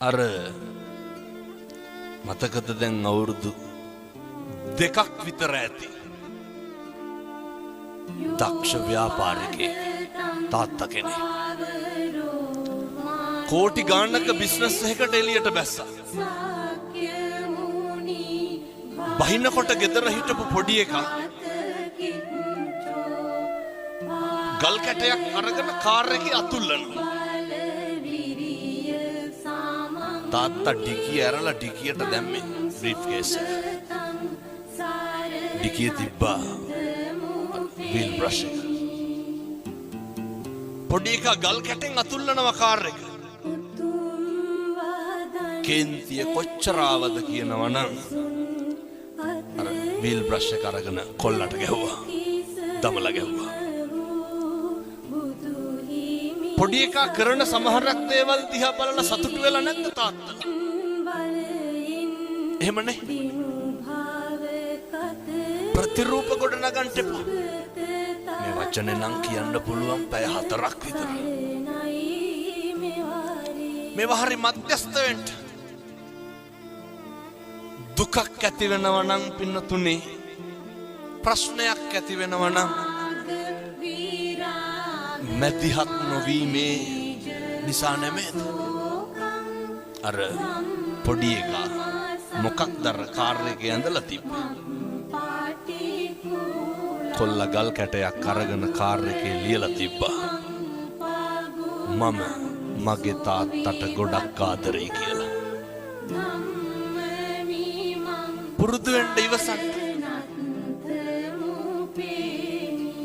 අර මතකද දැන් අවුරුදු 2ක් විතර ඇති දක්ෂ ව්‍යාපාරිකයෙක් තාත්තා කෙනෙක් කෝටි ගාණක බිස්නස් එකකට එළියට බැස්සා. බහිනකොට ගෙදර හිටපු පොඩි එකා ගල් කැටයක් අරගෙන කාර් එකේ අතුල්ලනවා. තාත්තා ඩිකිය ඇරලා ඩිකියට දැම්මේ බ්‍රීෆ් කේස් එක. ඩිකිය තිබ්බා වීල් බ්‍රෂ් එක. පොඩි එකා ගල් කැටෙන් අතුල්ලනවා කාර් එක. කේන්තිය කොච්චර ආවද කියනවනම් අර වීල් බ්‍රෂ් එක අරගෙන කොල්ලට ගැහුවා. දමලා ගැහුවා. පොඩි එකා කරන සමහරක් දේවල් දිහා බලලා සතුටු වෙලා නැද්ද තාත්තා? එහෙමනේ. ප්‍රතිරූප ගොඩ නගන්න එපා. මේ වචනේ නම් කියන්න පුළුවන් පැය 4ක් විතර. මේවා හරි මධ්‍යස්ථ වෙන්න. දුකක් ඇති වෙනවා නම් පින්නතුනේ ප්‍රශ්නයක් ඇති වෙනවා නම් මැදිහත් නොවීමේ නිසා නෙමෙයිද? අර පොඩි එකා මොකක්ද අර කාර් එකේ ඇඳලා තිබ්බේ? කොල්ල ගල් කැටයක් අරගෙන කාර් එකේ ලියලා තිබ්බා. මම මගේ තාත්තට ගොඩක් ආදරෙයි කියලා. පුරුදු වෙන්න ඉවසන්න.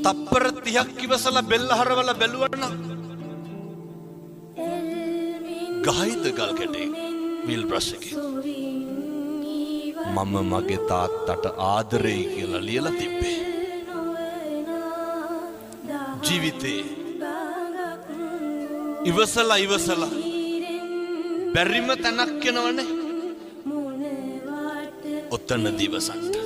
තප්පර 30ක් ඉවසලා බෙල්ල හරවලා බැලුවනම් ගහයිද ගල් කැටේ වීල් බ්‍රෂ් එකේ? මම මගේ තාත්තට ආදරෙයි කියලා ලියලා තිබ්බේ. ජීවිතේ ඉවසලා බැරිම තැනක් එනවනේ. ඔතන දිවසන්ට